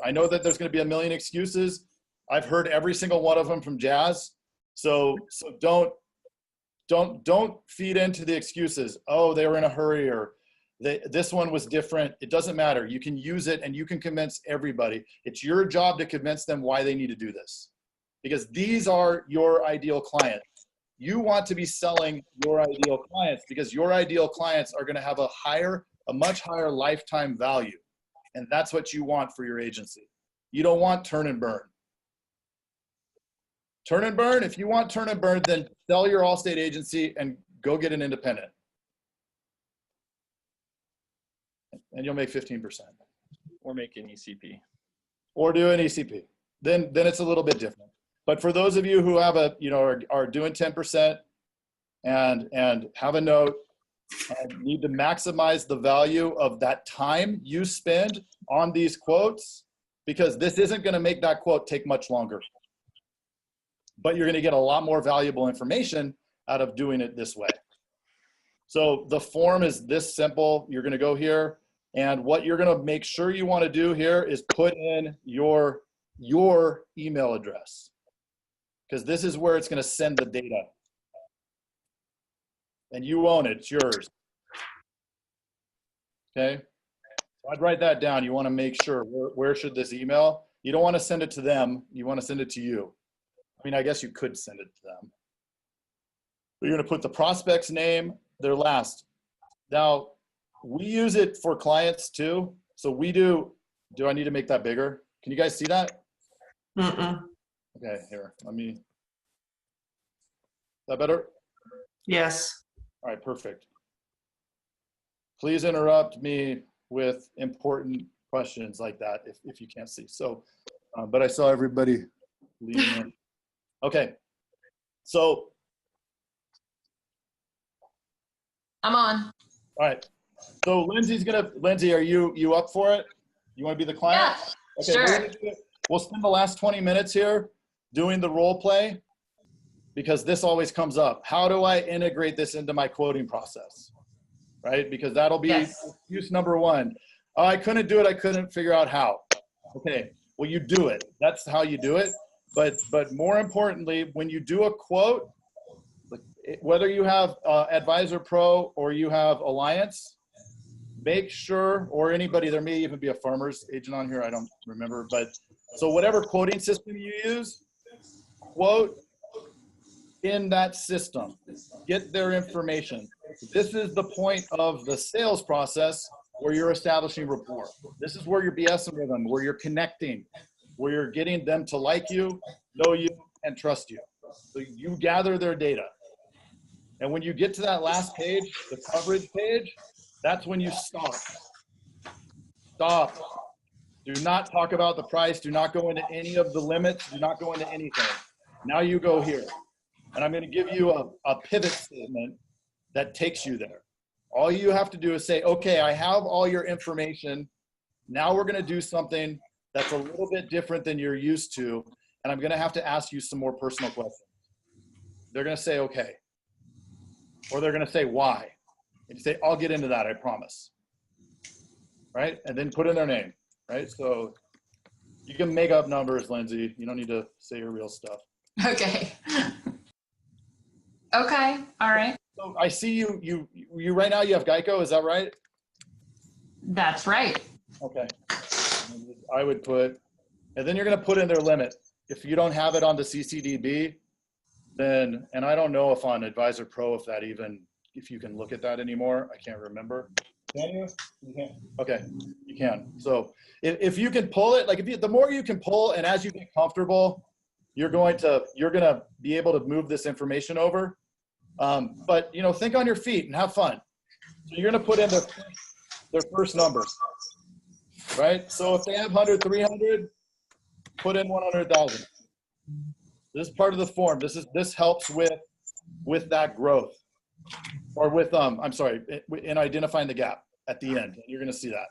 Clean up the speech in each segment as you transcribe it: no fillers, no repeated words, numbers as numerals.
I know that there's going to be a million excuses. I've heard every single one of them from Jazz. So don't feed into the excuses. Oh, they were in a hurry, or this one was different. It doesn't matter. You can use it and you can convince everybody. It's your job to convince them why they need to do this, because these are your ideal clients. You want to be selling your ideal clients because your ideal clients are going to have a much higher lifetime value. And that's what you want for your agency. You don't want turn and burn. Turn and burn, if you want turn and burn, then sell your Allstate agency and go get an independent. And you'll make 15%. Or make an ECP. Or do an ECP. Then it's a little bit different. But for those of you who have are doing 10% and have a note and need to maximize the value of that time you spend on these quotes, because this isn't going to make that quote take much longer. But you're going to get a lot more valuable information out of doing it this way. So the form is this simple. You're going to go here, and what you're going to make sure you want to do here is put in your email address, because this is where it's going to send the data. And you own it. It's yours. Okay? So I'd write that down. You want to make sure, where should this email? You don't want to send it to them. You want to send it to you. I mean, I guess you could send it to them. But you're going to put the prospect's name, their last. Now, we use it for clients too. So we do I need to make that bigger? Can you guys see that? Okay, here, is that better? Yes. All right, perfect. Please interrupt me with important questions like that if you can't see. So, but I saw everybody leaning in. Okay, so. I'm on. All right, so Lindsay, are you up for it? You want to be the client? Yeah, okay, sure. We'll spend the last 20 minutes here doing the role play, because this always comes up. How do I integrate this into my quoting process? Right, because that'll be excuse number one. Oh, I couldn't do it. I couldn't figure out how. Okay, well, you do it. That's how you do it. But more importantly, when you do a quote, whether you have Advisor Pro or you have Alliance, make sure, or anybody, there may even be a farmer's agent on here, I don't remember, but so whatever quoting system you use, quote in that system, get their information. This is the point of the sales process where you're establishing rapport. This is where you're BSing with them, where you're connecting, where you're getting them to like you, know you, and trust you. So you gather their data. And when you get to that last page, the coverage page, that's when you stop. Stop. Do not talk about the price. Do not go into any of the limits. Do not go into anything. Now you go here. And I'm going to give you a pivot statement that takes you there. All you have to do is say, okay, I have all your information. Now we're going to do something that's a little bit different than you're used to. And I'm going to have to ask you some more personal questions. They're going to say, okay. Or they're going to say, why? And you say, I'll get into that, I promise. Right? And then put in their name. Right? So you can make up numbers, Lindsay. You don't need to say your real stuff. Okay. Okay. All right. So I see you right now, you have Geico, is that right? That's right. Okay. I would put, and then you're going to put in their limit. If you don't have it on the CCDB, then, and I don't know if on Advisor Pro, if you can look at that anymore, I can't remember. Can you? You can. Okay, you can. So if you can pull it, like the more you can pull, and as you get comfortable, you're going to be able to move this information over. But think on your feet and have fun. So you're going to put in their first number, right? So if they have 100, 300, put in 100,000. This is part of the form. This helps with that growth, or with I'm sorry, in identifying the gap at the end. You're going to see that.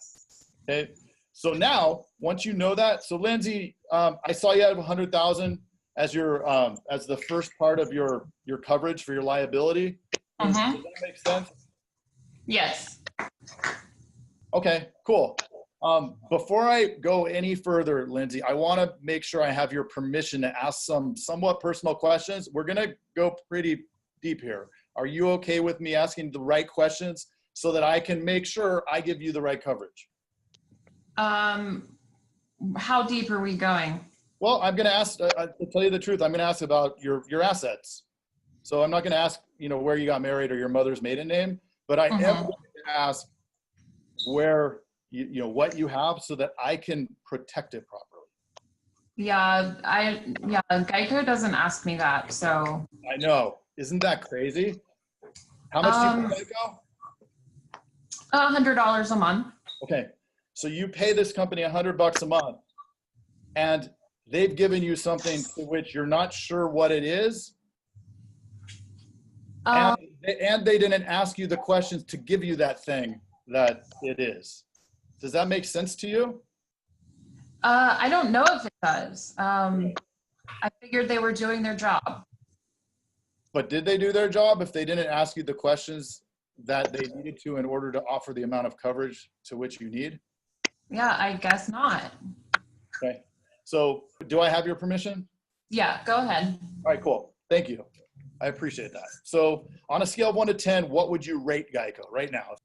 Okay. So now, once you know that, so Lindsay, I saw you have 100,000 as your as the first part of your coverage for your liability. Mm-hmm. Does that make sense? Yes. Okay, cool. Before I go any further, Lindsay, I want to make sure I have your permission to ask some somewhat personal questions. We're going to go pretty deep here. Are you okay with me asking the right questions so that I can make sure I give you the right coverage? How deep are we going? Well, I'm going to ask, to tell you the truth, I'm going to ask about your assets. So I'm not going to ask, where you got married or your mother's maiden name, but I am going to ask where, what you have so that I can protect it properly. Yeah, Geico doesn't ask me that, so. I know. Isn't that crazy? How much do you pay Geico? $100 a month. Okay. So you pay this company $100 a month and they've given you something to which you're not sure what it is. And they didn't ask you the questions to give you that thing that it is. Does that make sense to you? I don't know if it does. I figured they were doing their job. But did they do their job if they didn't ask you the questions that they needed to in order to offer the amount of coverage to which you need? Yeah, I guess not. Okay. So do I have your permission? Yeah, go ahead. All right, cool. Thank you. I appreciate that. So on a scale of 1 to 10, what would you rate Geico right now?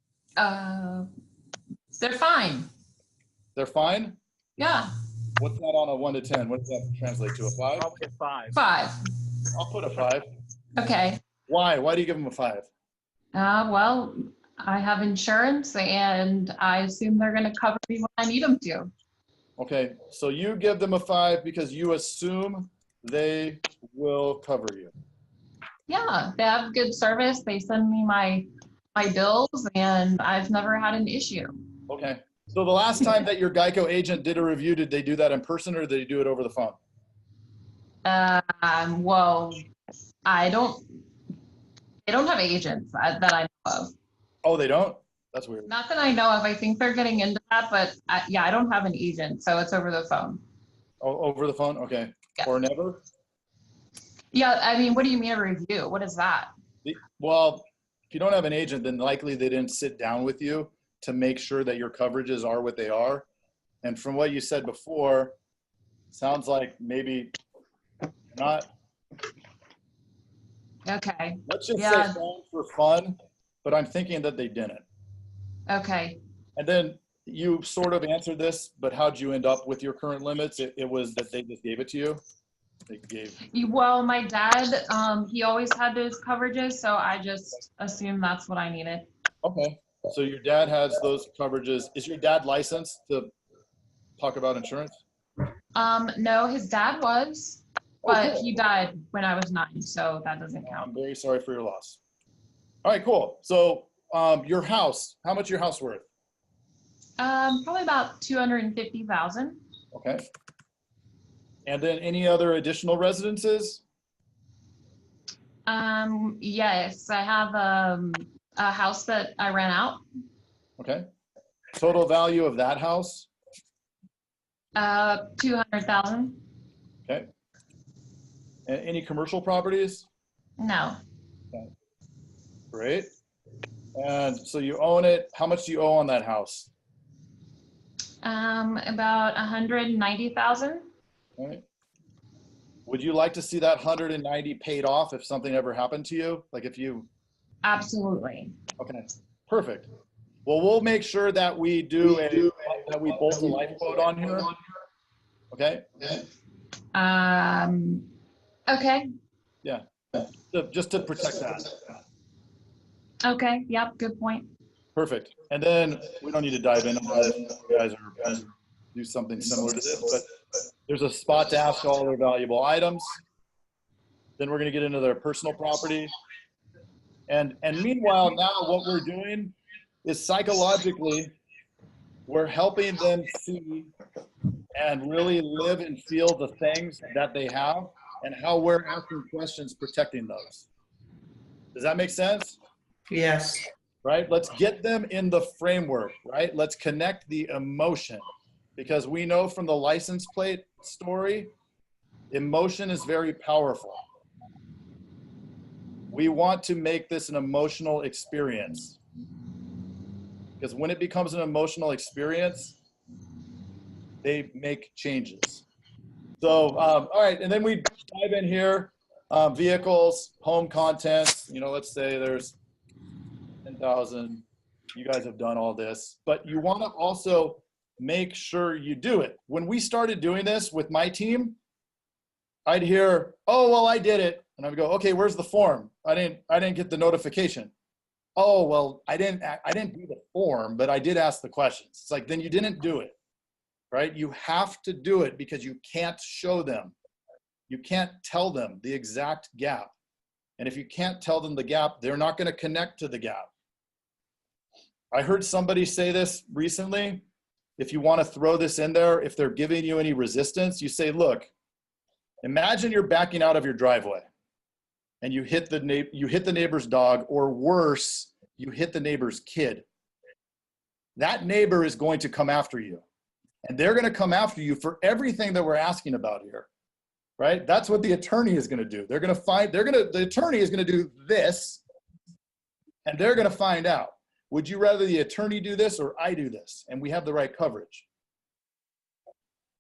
They're fine. They're fine? Yeah. What's that on a 1 to 10? What does that translate to, a 5? I'll get 5. 5. I'll put a 5. Okay. Why? Why do you give them a 5? Well, I have insurance and I assume they're going to cover me when I need them to. Okay, so you give them a 5 because you assume they will cover you. Yeah, they have good service. They send me my bills and I've never had an issue. Okay. So the last time that your Geico agent did a review, did they do that in person or did they do it over the phone? Well, they don't have agents that I know of. Oh, they don't? That's weird. Not that I know of. I think they're getting into that, but I don't have an agent, so it's over the phone. Oh, over the phone? Okay. Yeah. Or never? Yeah, I mean, what do you mean a review? What is that? Well, if you don't have an agent, then likely they didn't sit down with you to make sure that your coverages are what they are. And from what you said before, sounds like maybe not. Okay. Let's just say Yeah. fine for fun, but I'm thinking that they didn't. Okay. And then you sort of answered this, but how'd you end up with your current limits? It was that they just gave it to you? They gave. Well, my dad, he always had those coverages, so I just assumed that's what I needed. Okay. So your dad has those coverages. Is your dad licensed to talk about insurance? No, his dad was, but he died when I was 9, so that doesn't count. I'm very sorry for your loss. All right, cool. So your house, how much your house worth? Probably about 250,000. Okay. And then any other additional residences? Yes, I have a house that I rent out. Okay. Total value of that house? 200,000. Okay. And any commercial properties? No. Okay. Great. And so you own it. How much do you owe on that house? About 190,000. Okay. Would you like to see that 190 paid off if something ever happened to you? Like if you. Absolutely. Okay. Perfect. Well, we'll make sure that we do that we bolt a life quote on here. Okay. Okay. Yeah. So just to protect that. Okay. Yep. Good point. Perfect. And then we don't need to dive into that if you guys are do something similar to this, but there's a spot to ask all their valuable items. Then we're going to get into their personal property. And meanwhile, now what we're doing is psychologically, we're helping them see and really live and feel the things that they have and how we're asking questions protecting those. Does that make sense? Yes. Right? Let's get them in the framework, right? Let's connect the emotion because we know from the license plate story, emotion is very powerful. We want to make this an emotional experience because when it becomes an emotional experience, they make changes. So, all right, and then we dive in here, vehicles, home contents, you know, let's say there's 10,000. You guys have done all this, but you want to also make sure you do it. When we started doing this with my team, I'd hear, oh, well, I did it. And I'd go, okay, where's the form? I didn't get the notification. Oh, well, I didn't do the form, but I did ask the questions. It's like, then you didn't do it, right? You have to do it because you can't show them. You can't tell them the exact gap. And if you can't tell them the gap, they're not going to connect to the gap. I heard somebody say this recently. If you want to throw this in there, if they're giving you any resistance, you say, look, imagine you're backing out of your driveway and you hit the neighbor's dog, or worse, you hit the neighbor's kid. That neighbor is going to come after you, and they're going to come after you for everything that we're asking about here, right? That's what the attorney is going to do. The attorney is going to do this, and they're going to find out. Would you rather the attorney do this or I do this? And we have the right coverage.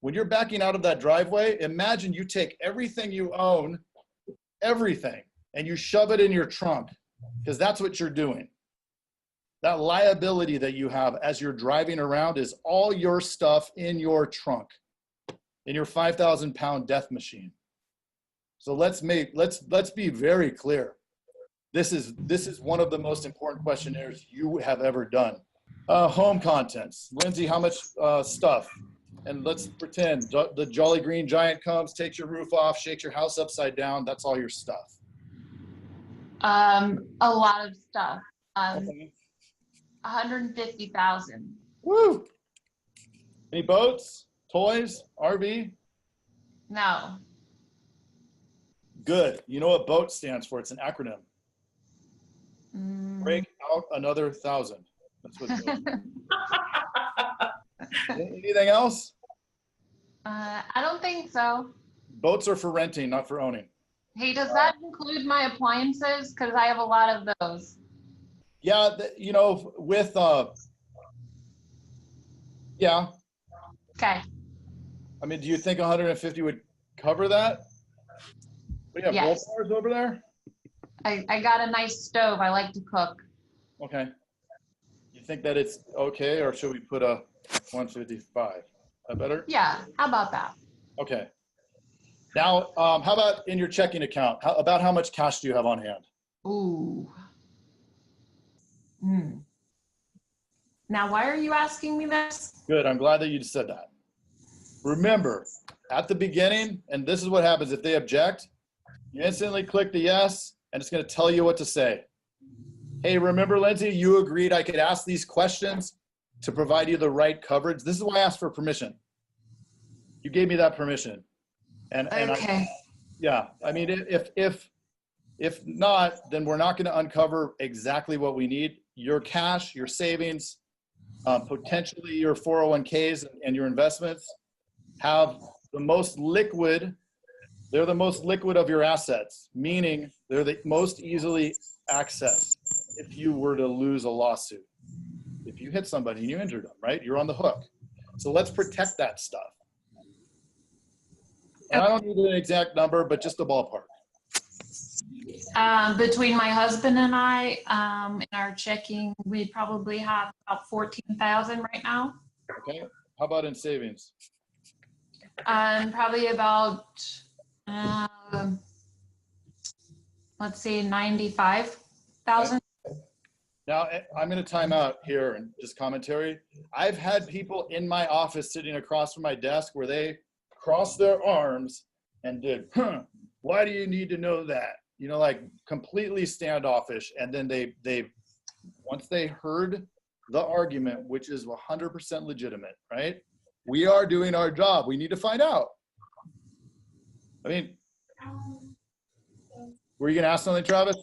When you're backing out of that driveway, imagine you take everything you own, everything, and you shove it in your trunk, because that's what you're doing. That liability that you have as you're driving around is all your stuff in your trunk, in your 5,000-pound death machine. So let's be very clear. This is one of the most important questionnaires you have ever done. Home contents. Lindsay, how much stuff? And let's pretend the Jolly Green Giant comes, takes your roof off, shakes your house upside down. That's all your stuff. A lot of stuff. Okay. 150,000. Woo! Any boats, toys, RV? No. Good. You know what BOAT stands for? It's an acronym. Break out another 1,000. That's what it is. Anything else? I don't think so. Boats are for renting, not for owning. Hey, does that include my appliances? Because I have a lot of those. Yeah, you know, with yeah. Okay. I mean, do you think 150 would cover that? We have Yes. both cars over there. I got a nice stove. I like to cook. Okay. You think that it's okay, or should we put a 155? That better? Yeah. How about that? Okay. Now, how about in your checking account? About how much cash do you have on hand? Ooh. Now, why are you asking me this? Good. I'm glad that you said that. Remember, at the beginning, and this is what happens if they object, you instantly click the yes, and it's going to tell you what to say. Hey, remember, Lindsay, you agreed I could ask these questions to provide you the right coverage. This is why I asked for permission. You gave me that permission. And Okay. Yeah, I mean, if not, then we're not going to uncover exactly what we need. Your cash, your savings, potentially your 401ks and your investments have the most liquid. They're the most liquid of your assets, meaning they're the most easily accessed if you were to lose a lawsuit. If you hit somebody and you injured them, right? You're on the hook. So let's protect that stuff. And I don't need an exact number, but just a ballpark. Between my husband and I, in our checking, we probably have about 14,000 right now. Okay. How about in savings? Probably about, let's see, 95,000. Now, I'm going to time out here and just commentary. I've had people in my office sitting across from my desk where they crossed their arms and did, why do you need to know that? You know, like completely standoffish. And then they once they heard the argument, which is 100% legitimate, right? We are doing our job. We need to find out. I mean, were you going to ask something, Travis?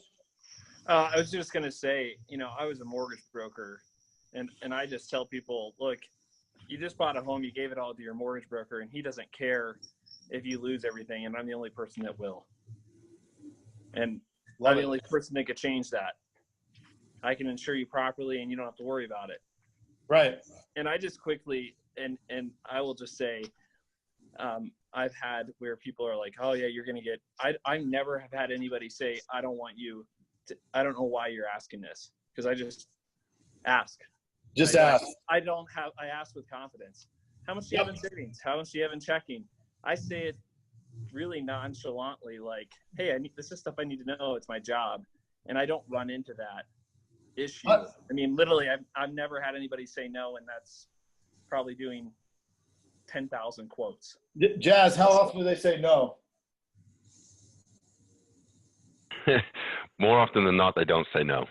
I was just going to say, you know, I was a mortgage broker, and I just tell people, look, you just bought a home, you gave it all to your mortgage broker, and he doesn't care if you lose everything, and I'm the only person that will. And I'm the only person that could change that. I can insure you properly, and you don't have to worry about it. Right. And I just quickly, and I will just say, I've had where people are like, oh yeah, you're going to get, I never have had anybody say, I don't want you to, I don't know why you're asking this. Cause I just ask. Just ask. I ask with confidence. How much do you have in savings? How much do you have in checking? I say it really nonchalantly, like, hey, this is stuff I need to know. It's my job. And I don't run into that issue. I mean, literally, I've never had anybody say no, and that's probably doing 10,000 quotes. Jazz, how often do they say no? More often than not, they don't say no.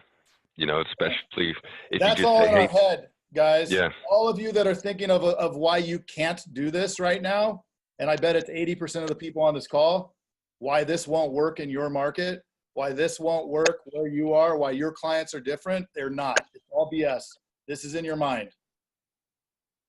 You know, especially if that's you just all say, in hey, our head, guys. Yeah. All of you that are thinking of why you can't do this right now, and I bet it's 80% of the people on this call, why this won't work in your market, why this won't work where you are, why your clients are different. They're not. It's all BS. This is in your mind.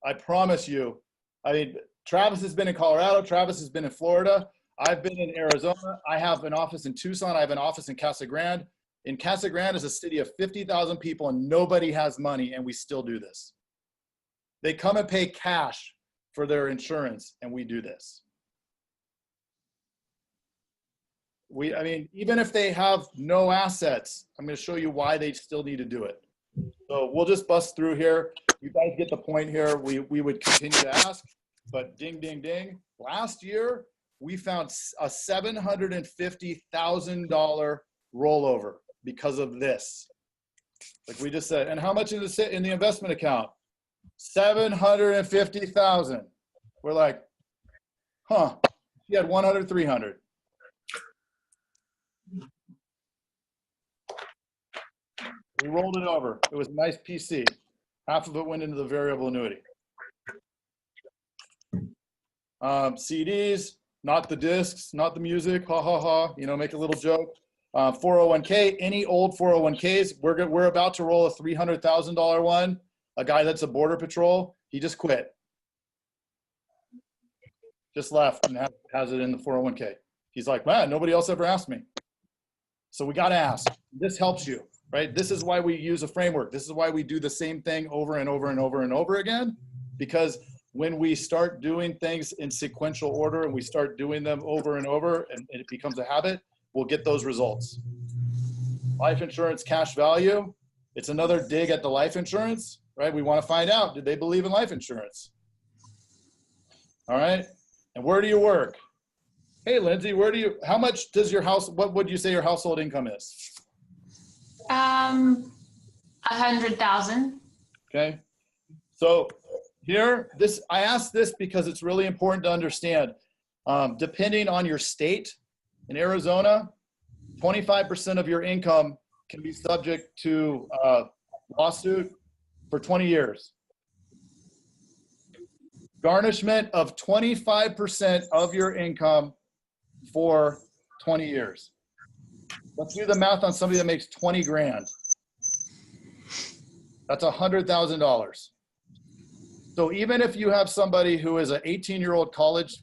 I promise you. I mean, Travis has been in Colorado. Travis has been in Florida. I've been in Arizona. I have an office in Tucson. I have an office in Casa Grande. In Casa Grande is a city of 50,000 people and nobody has money, and we still do this. They come and pay cash for their insurance, and we do this. I mean, even if they have no assets, I'm going to show you why they still need to do it. So we'll just bust through here. You guys get the point here. We would continue to ask, but ding, ding, ding. Last year, we found a $750,000 rollover because of this. Like we just said, and how much is it in the investment account? 750,000. We're like, huh, he had 100, 300. We rolled it over. It was a nice PC. Half of it went into the variable annuity. CDs, not the discs, not the music, ha, ha, ha, you know, make a little joke. 401k, any old 401ks, we're about to roll a $300,000 one. A guy that's a border patrol, he just quit. Just left and has it in the 401k. He's like, man, nobody else ever asked me. So we got to ask. This helps you, right? This is why we use a framework. This is why we do the same thing over and over and over and over again, because when we start doing things in sequential order and we start doing them over and over and it becomes a habit, we'll get those results. Life insurance cash value. It's another dig at the life insurance, right? We want to find out, did they believe in life insurance? All right. And where do you work? Hey, Lindsay, how much does your house, what would you say your household income is? 100,000. Okay. So here, I asked this because it's really important to understand, depending on your state, in Arizona, 25% of your income can be subject to lawsuit for 20 years. Garnishment of 25% of your income for 20 years. Let's do the math on somebody that makes 20 grand. That's $100,000. So even if you have somebody who is an 18-year-old college,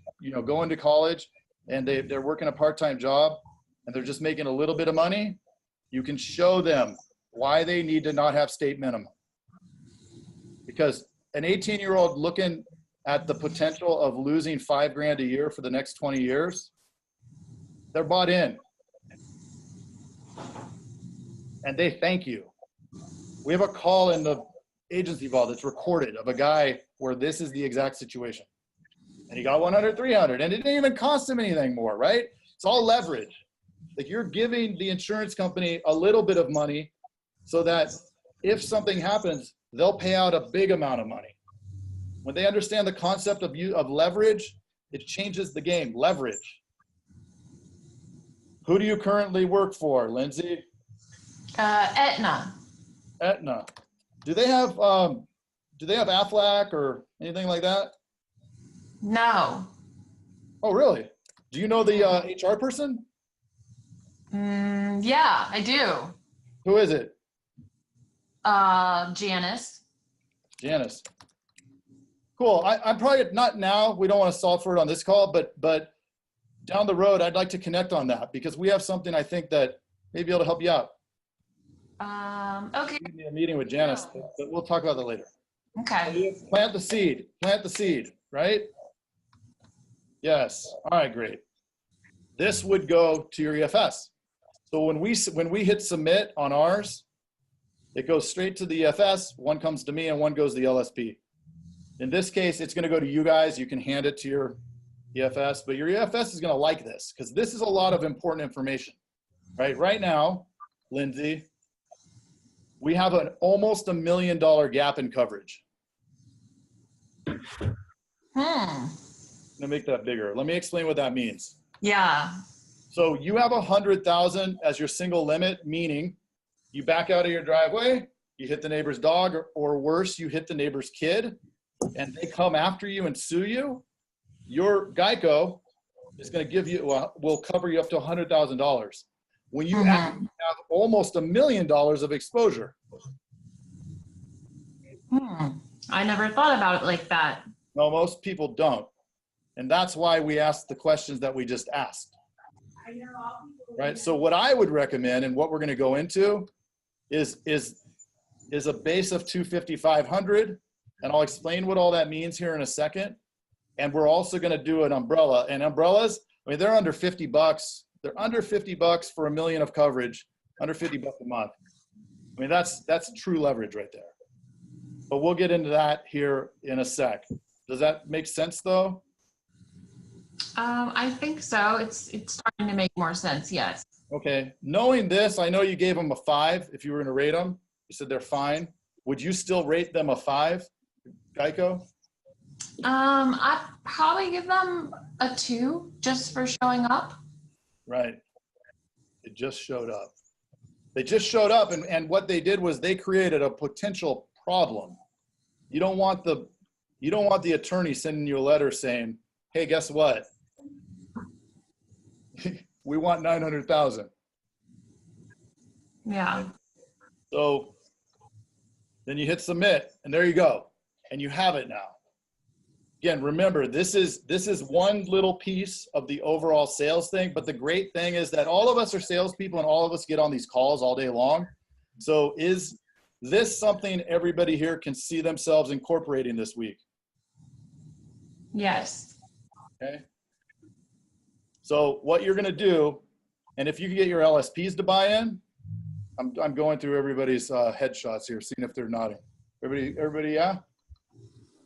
going to college, and they're working a part-time job, and they're just making a little bit of money, you can show them why they need to not have state minimum. Because an 18-year-old looking at the potential of losing $5 grand a year for the next 20 years, they're bought in. And they thank you. We have a call in the agency vault that's recorded of a guy where this is the exact situation. And he got 100, 300, and it didn't even cost him anything more, right? It's all leverage. Like you're giving the insurance company a little bit of money so that if something happens, they'll pay out a big amount of money. When they understand the concept of leverage, it changes the game. Leverage. Who do you currently work for, Lindsay? Aetna. Aetna. Do they have Aflac or anything like that? No. Oh, really? Do you know the HR person? Yeah, I do. Who is it? Janice. Janice. Cool. I'm probably not now. We don't want to solve for it on this call, but down the road, I'd like to connect on that because we have something I think that may be able to help you out. Okay. A meeting with Janice, but we'll talk about that later. Okay. Plant the seed, right? Yes. All right, great. This would go to your EFS. So when we hit submit on ours, it goes straight to the EFS. One comes to me and one goes to the LSP. In this case, it's going to go to you guys. You can hand it to your EFS, but your EFS is going to like this because this is a lot of important information, right? Right now, Lindsay, we have an almost $1 million gap in coverage. Let me make that bigger. Let me explain what that means. Yeah. So you have 100,000 as your single limit, meaning you back out of your driveway, you hit the neighbor's dog, or worse, you hit the neighbor's kid, and they come after you and sue you. Your Geico is going to give you, will cover you up to $100,000. When you have almost $1 million of exposure. I never thought about it like that. No, most people don't. And that's why we asked the questions that we just asked. Right? So what I would recommend and what we're going to go into is a base of 250-500, and I'll explain what all that means here in a second. And we're also going to do an umbrella. And umbrellas, I mean, they're under $50. They're under $50 for $1 million of coverage, under $50 a month. I mean, that's true leverage right there. But we'll get into that here in a sec. Does that make sense though? I think so. It's starting to make more sense. Yes. Okay. Knowing this, I know you gave them a 5. If you were going to rate them, you said they're fine. Would you still rate them a 5, Geico? I'd probably give them a 2 just for showing up. Right. It just showed up. They just showed up, and what they did was they created a potential problem. You don't want the attorney sending you a letter saying, "Hey, guess what? We want 900,000." Yeah. So then you hit submit, and there you go, and you have it now. Again, remember, this is one little piece of the overall sales thing, but the great thing is that all of us are salespeople and all of us get on these calls all day long. So is this something everybody here can see themselves incorporating this week? Yes. Okay. So what you're going to do, and if you can get your LSPs to buy in, I'm going through everybody's headshots here, seeing if they're nodding. Everybody, yeah?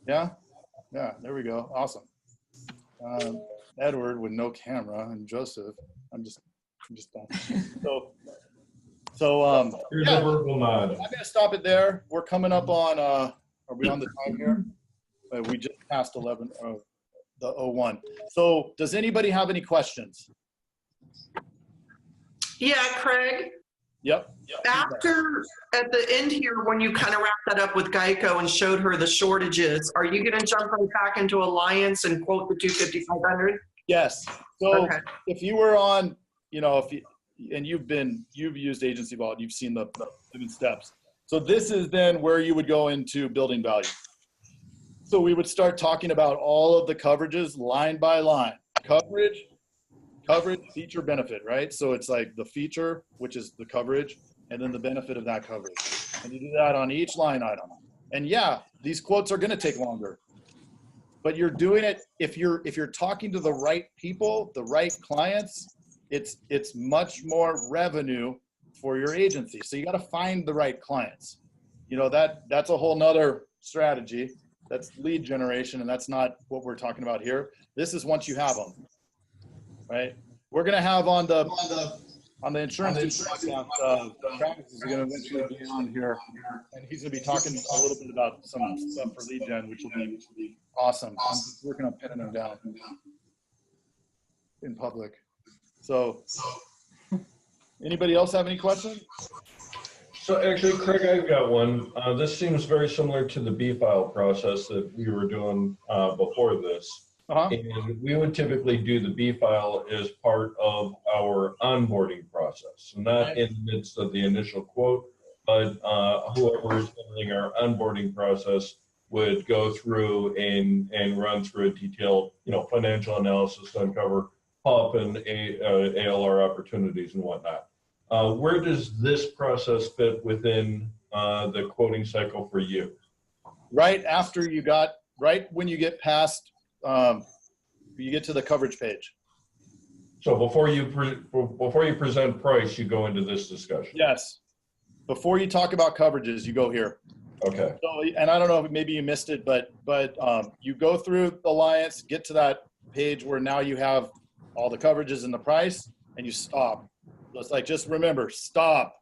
Yeah? Yeah, there we go. Awesome. Edward with no camera, and Joseph. I'm just done. So Here's yeah, a verbal nod. I'm gonna stop it there. We're coming up on. Are we on the time here? We just passed 11. The 01. So does anybody have any questions? Yeah, Craig. Yep. After, at the end here, when you kind of wrapped that up with Geico and showed her the shortages, are you going to jump right back into Alliance and quote the 250-500? Yes. So Okay. if you were on, and you've used Agency Vault, you've seen the 7 steps. So this is then where you would go into building value. So we would start talking about all of the coverages line by line. Coverage, feature, benefit, right? So it's like the feature, which is the coverage, and then the benefit of that coverage. And you do that on each line item. And yeah, these quotes are going to take longer, but you're doing it if you're talking to the right people, the right clients, it's much more revenue for your agency. So you got to find the right clients. That's a whole nother strategy. That's lead generation, and that's not what we're talking about here. This is once you have them, right? We're going to have on the insurance podcast, Travis is going to eventually be on here, and he's going to be talking a little bit about some stuff for lead gen, which will be awesome. I'm just working on pinning them down in public. So anybody else have any questions? So actually, Craig, I've got one. This seems very similar to the B-file process that we were doing before this. And we would typically do the B-file as part of our onboarding process, not in the midst of the initial quote, but whoever is handling our onboarding process would go through and run through a detailed, financial analysis to uncover PUP and ALR opportunities and whatnot. Where does this process fit within the quoting cycle for you? right after right when you get past, you get to the coverage page. So before you present price, you go into this discussion. Yes. Before you talk about coverages, you go here. Okay. So, and I don't know if maybe you missed it, but you go through Alliance, get to that page where now you have all the coverages and the price, and you stop. So it's like, just remember, stop.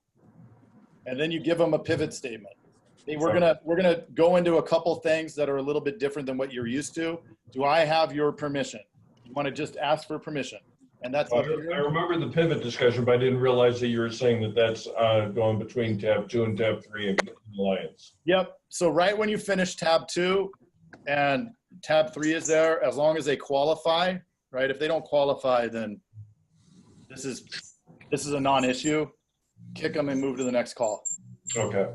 And then you give them a pivot statement. Hey, we're gonna go into a couple things that are a little bit different than what you're used to. Do I have your permission? You want to just ask for permission. And that's I remember the pivot discussion, but I didn't realize that you were saying that that's going between tab 2 and tab 3 in Alliance. Yep. So right when you finish tab 2 and tab 3 is there, as long as they qualify, right? If they don't qualify, then this is a non-issue. Kick them and move to the next call. Okay.